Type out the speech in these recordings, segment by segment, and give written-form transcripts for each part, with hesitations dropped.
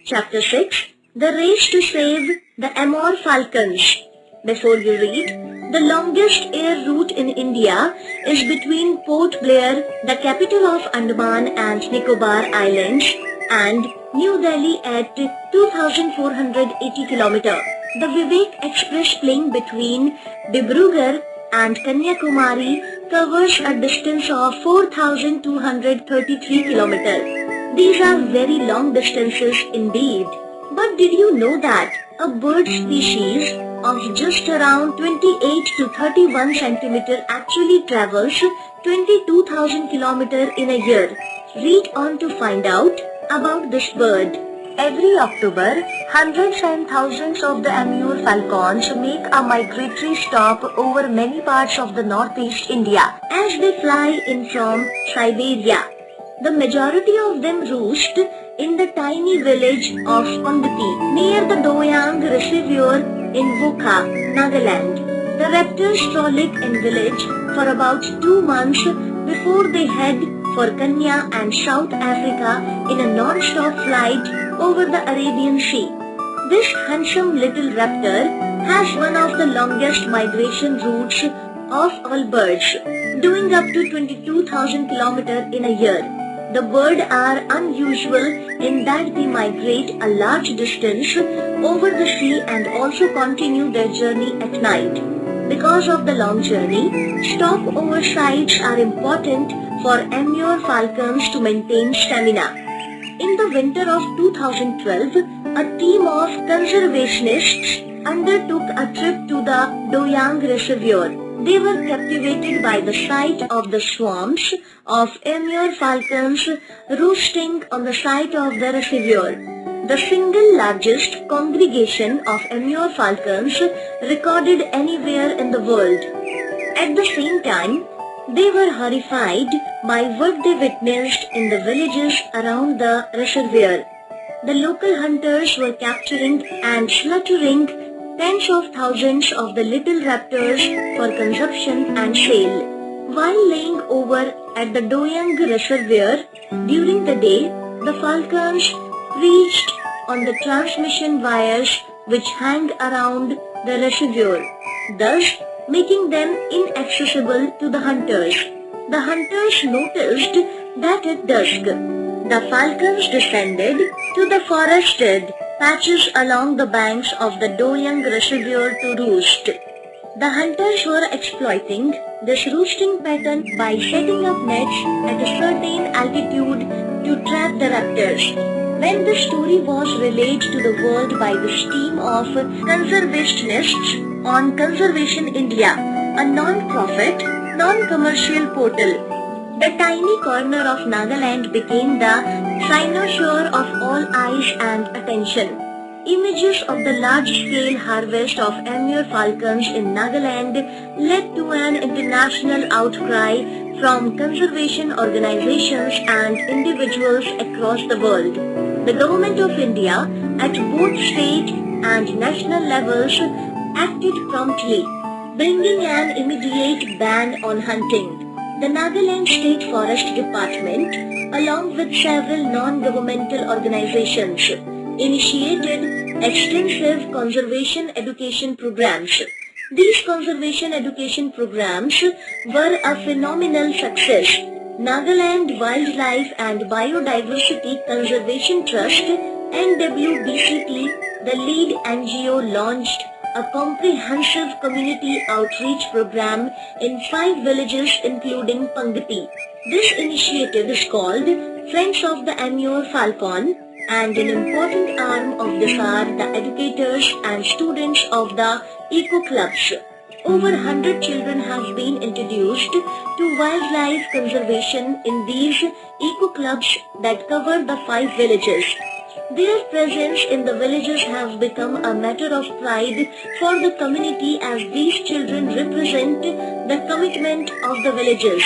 Chapter 6. The Race to Save the Amur Falcons. Before we read, the longest air route in India is between Port Blair, the capital of Andaman and Nicobar Islands, and New Delhi at 2,480 km. The Vivek Express playing between Dibrugarh and Kanyakumari covers a distance of 4,233 km. These are very long distances indeed. But did you know that a bird species of just around 28 to 31 centimeter actually travels 22,000 km in a year? Read on to find out about this bird. Every October, hundreds and thousands of the Amur falcons make a migratory stop over many parts of the northeast India as they fly in from Siberia. The majority of them roost in the tiny village of Pangati near the Doyang Reservoir in Vokha, Nagaland. The raptors frolic in village for about 2 months before they head for Kenya and South Africa in a non-stop flight over the Arabian Sea. This handsome little raptor has one of the longest migration routes of all birds, doing up to 22,000 km in a year. The birds are unusual in that they migrate a large distance over the sea and also continue their journey at night. Because of the long journey, stopover sites are important for Amur falcons to maintain stamina. In the winter of 2012, a team of conservationists undertook a trip to the Doyang Reservoir. They were captivated by the sight of the swarms of Amur falcons roosting on the site of the reservoir, the single largest congregation of Amur falcons recorded anywhere in the world. At the same time, they were horrified by what they witnessed in the villages around the reservoir. The local hunters were capturing and slaughtering tens of thousands of the little raptors for consumption and sale. While laying over at the Doyang Reservoir during the day, the falcons perched on the transmission wires which hang around the reservoir, thus making them inaccessible to the hunters. The hunters noticed that at dusk, the falcons descended to the forested patches along the banks of the Doyang Reservoir to roost. The hunters were exploiting this roosting pattern by setting up nets at a certain altitude to trap the raptors. When the story was relayed to the world by this team of conservationists on Conservation India, a non-profit, non-commercial portal, the tiny corner of Nagaland became the cynosure of all eyes and attention. Images of the large-scale harvest of Amur falcons in Nagaland led to an international outcry from conservation organizations and individuals across the world. The Government of India, at both state and national levels, acted promptly, bringing an immediate ban on hunting. The Nagaland State Forest Department, along with several non-governmental organizations, initiated extensive conservation education programs. These conservation education programs were a phenomenal success. Nagaland Wildlife and Biodiversity Conservation Trust, NWBCT, the lead NGO, launched a comprehensive community outreach program in 5 villages including Pangati. This initiative is called Friends of the Amur Falcon, and an important arm of this are the educators and students of the eco clubs. Over 100 children have been introduced to wildlife conservation in these eco clubs that cover the 5 villages. Their presence in the villages has become a matter of pride for the community as these children represent the commitment of the villages.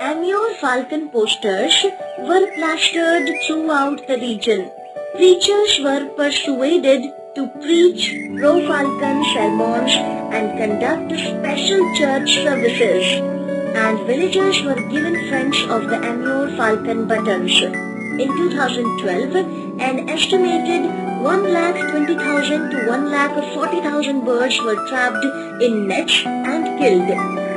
Amur falcon posters were plastered throughout the region. Preachers were persuaded to preach pro-falcon sermons and conduct special church services, and villagers were given Friends of the Amur Falcon buttons. In 2012, an estimated 1,20,000 to 1,40,000 birds were trapped in nets and killed.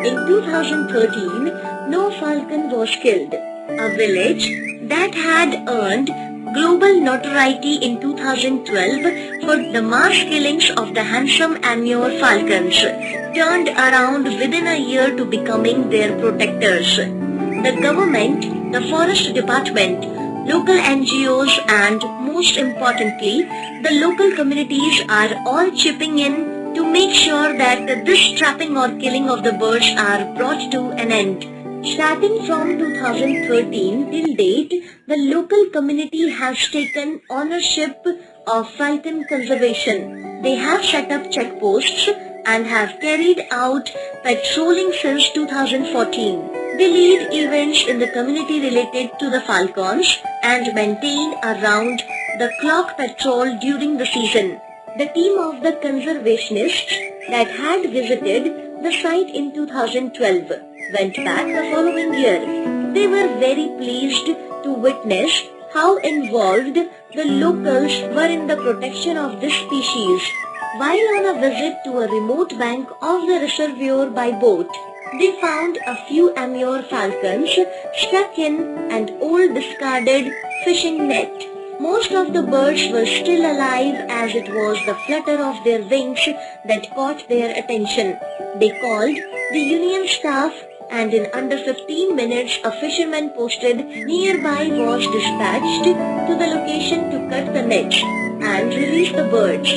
In 2013, no falcon was killed. A village that had earned global notoriety in 2012 for the mass killings of the handsome Amur falcons turned around within a year to becoming their protectors. The government, the forest department, local NGOs and most importantly, the local communities are all chipping in to make sure that this trapping or killing of the birds are brought to an end. Starting from 2013 till date, the local community has taken ownership of falcon conservation. They have set up checkposts and have carried out patrolling since 2014. They lead events in the community related to the falcons and maintain a round-the-clock patrol during the season. The team of the conservationists that had visited the site in 2012 went back the following year. They were very pleased to witness how involved the locals were in the protection of this species. While on a visit to a remote bank of the reservoir by boat, they found a few Amur falcons stuck in an old discarded fishing net. Most of the birds were still alive as it was the flutter of their wings that caught their attention. They called the union staff and in under 15 minutes a fisherman posted nearby was dispatched to the location to cut the nets and release the birds.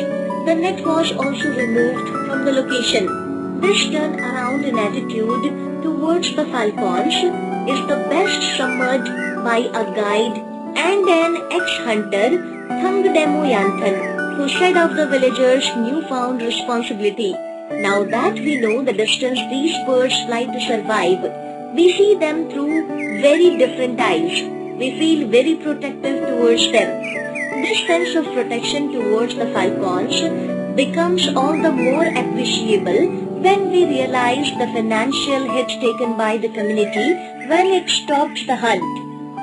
The net was also removed from the location. This turnaround in attitude towards the falcons is the best summed by a guide and an ex-hunter, Thangdemo Yanthan, who said of the villagers' newfound responsibility. Now that we know the distance these birds fly to survive, we see them through very different eyes. We feel very protective towards them. This sense of protection towards the falcons becomes all the more appreciable when we realize the financial hit taken by the community when it stopped the hunt.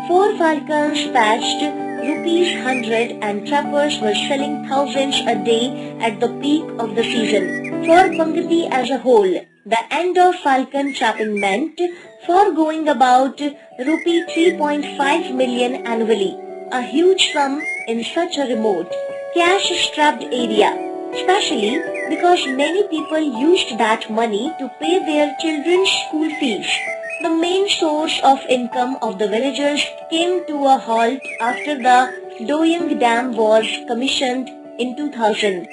4 falcons fetched ₹100 and trappers were selling thousands a day at the peak of the season. For Pangati as a whole, the end of falcon trapping meant foregoing about ₹3.5 million annually, a huge sum in such a remote, cash-strapped area, especially because many people used that money to pay their children's school fees. The main source of income of the villagers came to a halt after the Doyang Dam was commissioned in 2000,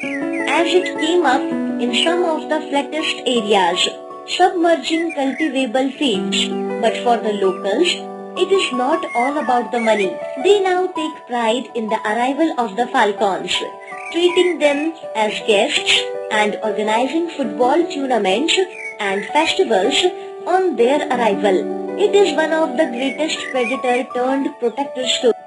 as it came up in some of the flattest areas, submerging cultivable fields. But for the locals, it is not all about the money. They now take pride in the arrival of the falcons, treating them as guests and organizing football tournaments and festivals on their arrival. It is one of the greatest predator-turned-protector stories.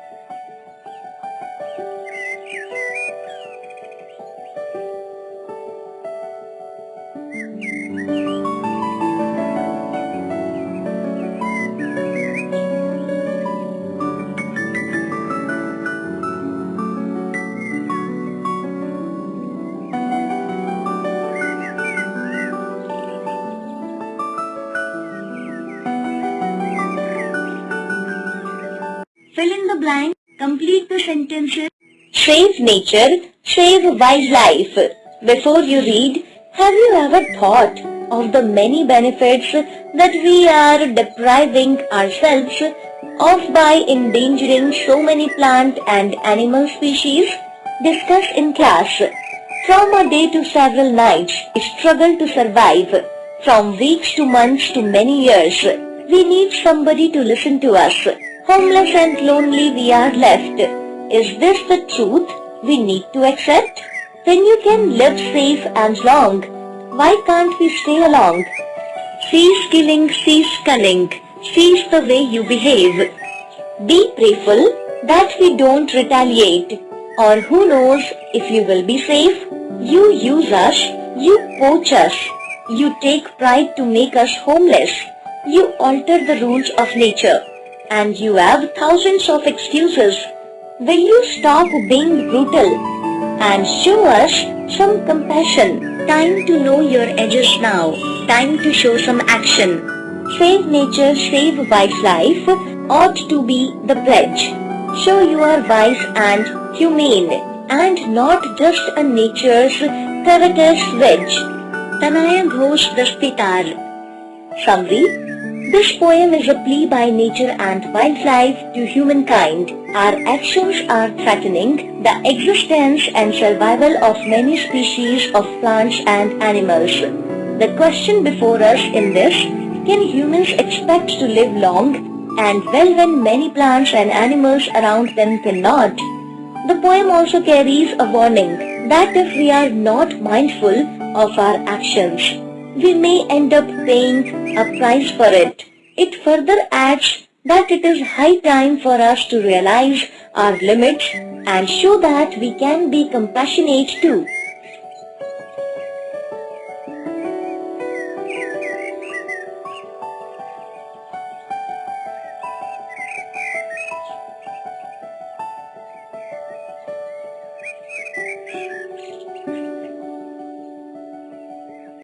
Fill in the blank, complete the sentences. Save nature, save wildlife. Before you read, have you ever thought of the many benefits that we are depriving ourselves of by endangering so many plant and animal species? Discuss in class. From a day to several nights, we struggle to survive. From weeks to months to many years, we need somebody to listen to us. Homeless and lonely we are left. Is this the truth we need to accept? When you can live safe and long, why can't we stay along? Cease killing, cease cunning, cease the way you behave. Be prayerful that we don't retaliate, or who knows if you will be safe. You use us, you poach us, you take pride to make us homeless, you alter the rules of nature. and you have thousands of excuses. Will you stop being brutal and show us some compassion? Time to know your edges now. Time to show some action. Save nature, save wildlife ought to be the pledge. Show you are wise and humane and not just a nature's covetous wedge. Tanaya Ghosh Dastitar. Summary. This poem is a plea by nature and wildlife to humankind. Our actions are threatening the existence and survival of many species of plants and animals. The question before us in this, can humans expect to live long and well when many plants and animals around them cannot? The poem also carries a warning that if we are not mindful of our actions, we may end up paying a price for it. It further adds that it is high time for us to realize our limits and show that we can be compassionate too.